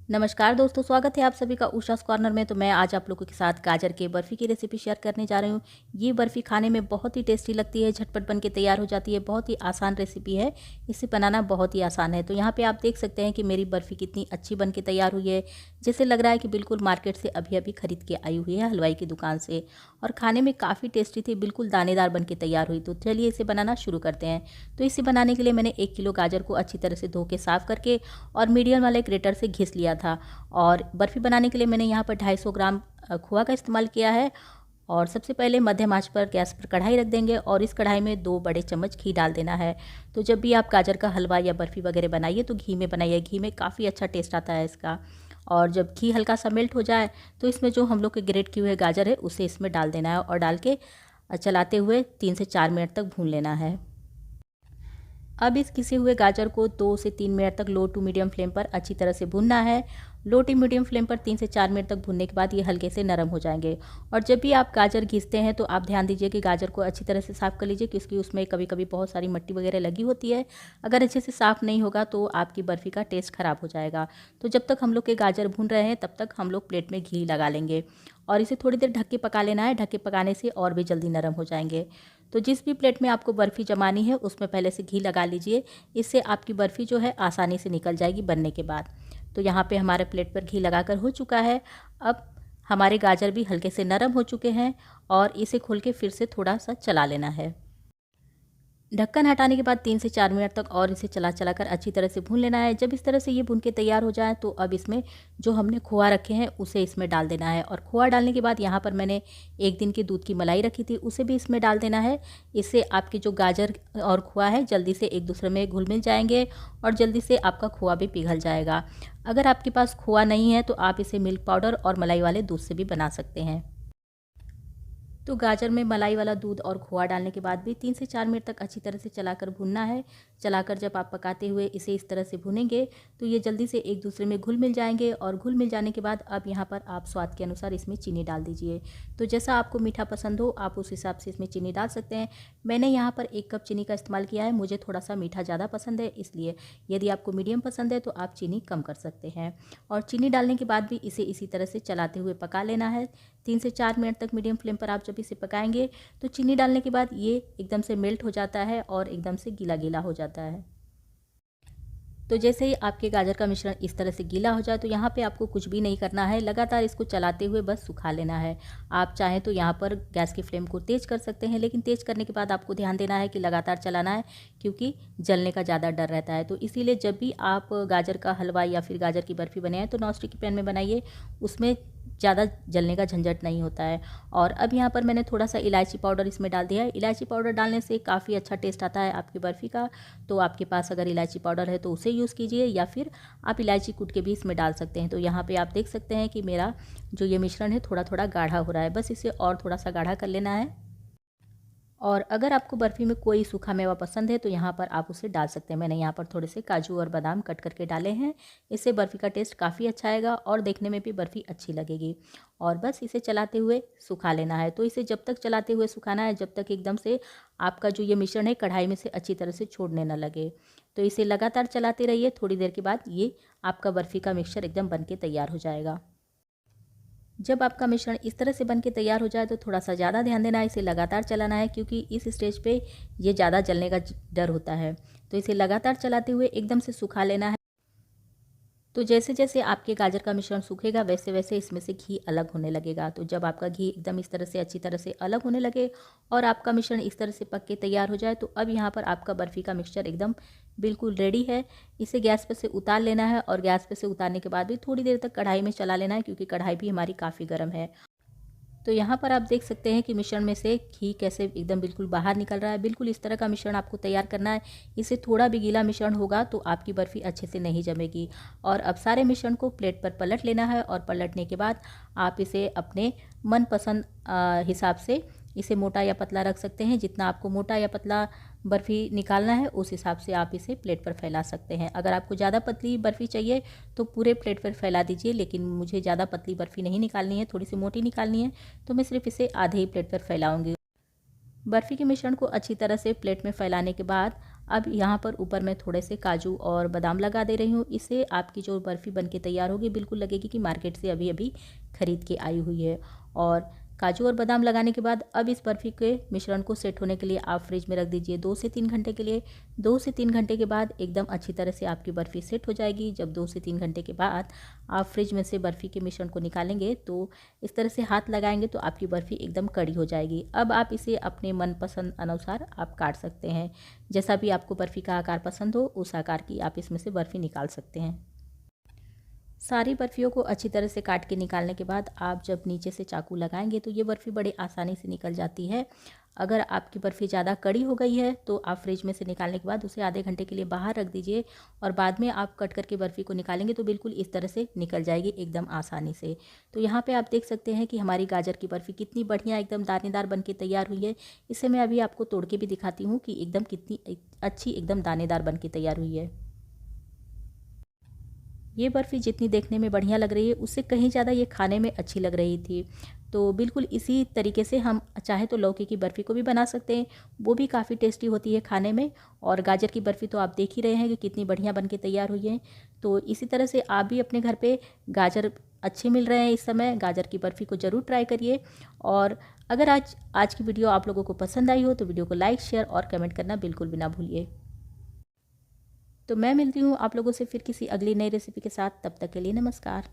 नमस्कार दोस्तों, स्वागत है आप सभी का उषा's कॉर्नर में। तो मैं आज आप लोगों के साथ गाजर के बर्फ़ी की रेसिपी शेयर करने जा रही हूँ। ये बर्फ़ी खाने में बहुत ही टेस्टी लगती है, झटपट बन के तैयार हो जाती है। बहुत ही आसान रेसिपी है, इसे बनाना बहुत ही आसान है। तो यहाँ पे आप देख सकते हैं कि मेरी बर्फ़ी कितनी अच्छी बन के तैयार हुई है। जैसे लग रहा है कि बिल्कुल मार्केट से अभी अभी खरीद के आई हुई है हलवाई की दुकान से। और खाने में काफ़ी टेस्टी थी, बिल्कुल दानेदार बन के तैयार हुई। तो चलिए इसे बनाना शुरू करते हैं। तो इसे बनाने के लिए मैंने 1 किलो गाजर को अच्छी तरह से धो के साफ़ करके और मीडियम वाले ग्रेटर से घिस लिया था। और बर्फ़ी बनाने के लिए मैंने यहाँ पर 250 ग्राम खोआ का इस्तेमाल किया है। और सबसे पहले मध्यम आंच पर गैस पर कढ़ाई रख देंगे और इस कढ़ाई में 2 बड़े चम्मच घी डाल देना है। तो जब भी आप गाजर का हलवा या बर्फ़ी वगैरह बनाइए तो घी में बनाइए, घी में काफ़ी अच्छा टेस्ट आता है इसका। और जब घी हल्का सा मेल्ट हो जाए तो इसमें जो हम लोग के ग्रेट किए हुए गाजर है उसे इसमें डाल देना है और डाल के चलाते हुए 3 से 4 मिनट तक भून लेना है। अब इस घिसे हुए गाजर को 2 से 3 मिनट तक लो टू मीडियम फ्लेम पर अच्छी तरह से भूनना है। लो टू मीडियम फ्लेम पर 3 से 4 मिनट तक भूनने के बाद ये हल्के से नरम हो जाएंगे। और जब भी आप गाजर घिसते हैं तो आप ध्यान दीजिए कि गाजर को अच्छी तरह से साफ़ कर लीजिए, क्योंकि उसमें कभी कभी बहुत सारी मिट्टी वगैरह लगी होती है। अगर अच्छे से साफ़ नहीं होगा तो आपकी बर्फ़ी का टेस्ट ख़राब हो जाएगा। तो जब तक हम लोग के गाजर भून रहे हैं तब तक हम लोग प्लेट में घी लगा लेंगे और इसे थोड़ी देर ढक के पका लेना है। ढक के पकाने से और भी जल्दी नरम हो जाएंगे। तो जिस भी प्लेट में आपको बर्फ़ी जमानी है उसमें पहले से घी लगा लीजिए। इससे आपकी बर्फ़ी जो है आसानी से निकल जाएगी बनने के बाद। तो यहाँ पे हमारे प्लेट पर घी लगाकर हो चुका है। अब हमारे गाजर भी हल्के से नरम हो चुके हैं और इसे खोल के फिर से थोड़ा सा चला लेना है। ढक्कन हटाने के बाद 3 से 4 मिनट तक और इसे चला चला कर अच्छी तरह से भून लेना है। जब इस तरह से ये भून के तैयार हो जाए तो अब इसमें जो हमने खोआ रखे हैं उसे इसमें डाल देना है। और खोआ डालने के बाद यहाँ पर मैंने 1 दिन के दूध की मलाई रखी थी, उसे भी इसमें डाल देना है। इससे आपके जो गाजर और खोआ है जल्दी से एक दूसरे में घुल मिल जाएंगे और जल्दी से आपका खोआ भी पिघल जाएगा। अगर आपके पास खोआ नहीं है तो आप इसे मिल्क पाउडर और मलाई वाले दूध से भी बना सकते हैं। तो गाजर में मलाई वाला दूध और खोआ डालने के बाद भी 3 से 4 मिनट तक अच्छी तरह से चलाकर भूनना है। चलाकर जब आप पकाते हुए इसे इस तरह से भूनेंगे तो ये जल्दी से एक दूसरे में घुल मिल जाएंगे। और घुल मिल जाने के बाद अब यहाँ पर आप स्वाद के अनुसार इसमें चीनी डाल दीजिए। तो जैसा आपको मीठा पसंद हो आप उस हिसाब से इसमें चीनी डाल सकते हैं। मैंने यहाँ पर 1 कप चीनी का इस्तेमाल किया है, मुझे थोड़ा सा मीठा ज़्यादा पसंद है इसलिए। यदि आपको मीडियम पसंद है तो आप चीनी कम कर सकते हैं। और चीनी डालने के बाद भी इसे इसी तरह से चलाते हुए पका लेना है। 3 से 4 मिनट तक मीडियम फ्लेम पर आप जब इसे पकाएंगे तो चीनी डालने के बाद ये एकदम से मेल्ट हो जाता है और एकदम से गीला गीला हो जाता है। तो जैसे ही आपके गाजर का मिश्रण इस तरह से गीला हो जाए तो यहाँ पे आपको कुछ भी नहीं करना है, लगातार इसको चलाते हुए बस सुखा लेना है। आप चाहें तो यहाँ पर गैस की फ्लेम को तेज़ कर सकते हैं, लेकिन तेज़ करने के बाद आपको ध्यान देना है कि लगातार चलाना है, क्योंकि जलने का ज़्यादा डर रहता है। तो इसीलिए जब भी आप गाजर का हलवा या फिर गाजर की बर्फ़ी बनाएं तो नॉनस्टिक के पैन में बनाइए, उसमें ज़्यादा जलने का झंझट नहीं होता है। और अब यहाँ पर मैंने थोड़ा सा इलायची पाउडर इसमें डाल दिया है। इलायची पाउडर डालने से काफ़ी अच्छा टेस्ट आता है आपकी बर्फ़ी का। तो आपके पास अगर इलायची पाउडर है तो उसे यूज़ कीजिए, या फिर आप इलायची कूट के भी इसमें डाल सकते हैं। तो यहाँ पे आप देख सकते हैं कि मेरा जो ये मिश्रण है थोड़ा थोड़ा गाढ़ा हो रहा है, बस इसे और थोड़ा सा गाढ़ा कर लेना है। और अगर आपको बर्फ़ी में कोई सूखा मेवा पसंद है तो यहाँ पर आप उसे डाल सकते हैं। मैंने यहाँ पर थोड़े से काजू और बादाम कट करके डाले हैं। इससे बर्फ़ी का टेस्ट काफ़ी अच्छा आएगा और देखने में भी बर्फ़ी अच्छी लगेगी। और बस इसे चलाते हुए सुखा लेना है। तो इसे जब तक चलाते हुए सुखाना है जब तक एकदम से आपका जो ये मिश्रण है कढ़ाई में से अच्छी तरह से छोड़ने ना लगे। तो इसे लगातार चलाते रहिए। थोड़ी देर के बाद ये आपका बर्फ़ी का मिक्सचर एकदम बन के तैयार हो जाएगा। जब आपका मिश्रण इस तरह से बन के तैयार हो जाए तो थोड़ा सा ज़्यादा ध्यान देना है, इसे लगातार चलाना है, क्योंकि इस स्टेज पे ये ज़्यादा जलने का डर होता है। तो इसे लगातार चलाते हुए एकदम से सुखा लेना है। तो जैसे जैसे आपके गाजर का मिश्रण सूखेगा वैसे वैसे इसमें से घी अलग होने लगेगा। तो जब आपका घी एकदम इस तरह से अच्छी तरह से अलग होने लगे और आपका मिश्रण इस तरह से पक के तैयार हो जाए तो अब यहाँ पर आपका बर्फ़ी का मिक्सचर एकदम बिल्कुल रेडी है। इसे गैस पे से उतार लेना है और गैस पे से उतारने के बाद भी थोड़ी देर तक कढ़ाई में चला लेना है, क्योंकि कढ़ाई भी हमारी काफ़ी गर्म है। तो यहाँ पर आप देख सकते हैं कि मिश्रण में से घी कैसे एकदम बिल्कुल बाहर निकल रहा है। बिल्कुल इस तरह का मिश्रण आपको तैयार करना है। इससे थोड़ा भी गीला मिश्रण होगा तो आपकी बर्फ़ी अच्छे से नहीं जमेगी। और अब सारे मिश्रण को प्लेट पर पलट लेना है और पलटने के बाद आप इसे अपने मनपसंद हिसाब से इसे मोटा या पतला रख सकते हैं। जितना आपको मोटा या पतला बर्फ़ी निकालना है उस हिसाब से आप इसे प्लेट पर फैला सकते हैं। अगर आपको ज़्यादा पतली बर्फ़ी चाहिए तो पूरे प्लेट पर फैला दीजिए, लेकिन मुझे ज़्यादा पतली बर्फ़ी नहीं निकालनी है, थोड़ी सी मोटी निकालनी है, तो मैं सिर्फ इसे आधे ही प्लेट पर फैलाऊँगी। बर्फ़ी के मिश्रण को अच्छी तरह से प्लेट में फैलाने के बाद अब यहाँ पर ऊपर मैं थोड़े से काजू और बादाम लगा दे रही हूँ। इससे आपकी जो बर्फ़ी बन के तैयार होगी बिल्कुल लगेगी कि मार्केट से अभी अभी ख़रीद के आई हुई है। और काजू और बादाम लगाने के बाद अब इस बर्फ़ी के मिश्रण को सेट होने के लिए आप फ्रिज में रख दीजिए 2 से 3 घंटे के लिए। 2 से 3 घंटे के बाद एकदम अच्छी तरह से आपकी बर्फ़ी सेट हो जाएगी। जब 2 से 3 घंटे के बाद आप फ्रिज में से बर्फ़ी के मिश्रण को निकालेंगे तो इस तरह से हाथ लगाएंगे तो आपकी बर्फ़ी एकदम कड़ी हो जाएगी। अब आप इसे अपने मनपसंद अनुसार आप काट सकते हैं। जैसा भी आपको बर्फ़ी का आकार पसंद हो उस आकार की आप इसमें से बर्फ़ी निकाल सकते हैं। सारी बर्फ़ियों को अच्छी तरह से काट के निकालने के बाद आप जब नीचे से चाकू लगाएंगे तो ये बर्फ़ी बड़े आसानी से निकल जाती है। अगर आपकी बर्फ़ी ज़्यादा कड़ी हो गई है तो आप फ्रिज में से निकालने के बाद उसे आधे घंटे के लिए बाहर रख दीजिए और बाद में आप कट करके बर्फ़ी को निकालेंगे तो बिल्कुल इस तरह से निकल जाएगी एकदम आसानी से। तो यहाँ पे आप देख सकते हैं कि हमारी गाजर की बर्फ़ी कितनी बढ़िया एकदम दानेदार बन के तैयार हुई है। इसे मैं अभी आपको तोड़ के भी दिखाती हूँ कि एकदम कितनी अच्छी एकदम दानेदार बन के तैयार हुई है। ये बर्फ़ी जितनी देखने में बढ़िया लग रही है उससे कहीं ज़्यादा ये खाने में अच्छी लग रही थी। तो बिल्कुल इसी तरीके से हम चाहे तो लौकी की बर्फ़ी को भी बना सकते हैं, वो भी काफ़ी टेस्टी होती है खाने में। और गाजर की बर्फ़ी तो आप देख ही रहे हैं कि कितनी बढ़िया बन के तैयार हुई है। तो इसी तरह से आप भी अपने घर पे गाजर अच्छे मिल रहे हैं इस समय, गाजर की बर्फ़ी को ज़रूर ट्राई करिए। और अगर आज की वीडियो आप लोगों को पसंद आई हो तो वीडियो को लाइक, शेयर और कमेंट करना बिल्कुल भी ना भूलिए। तो मैं मिलती हूँ आप लोगों से फिर किसी अगली नई रेसिपी के साथ। तब तक के लिए नमस्कार।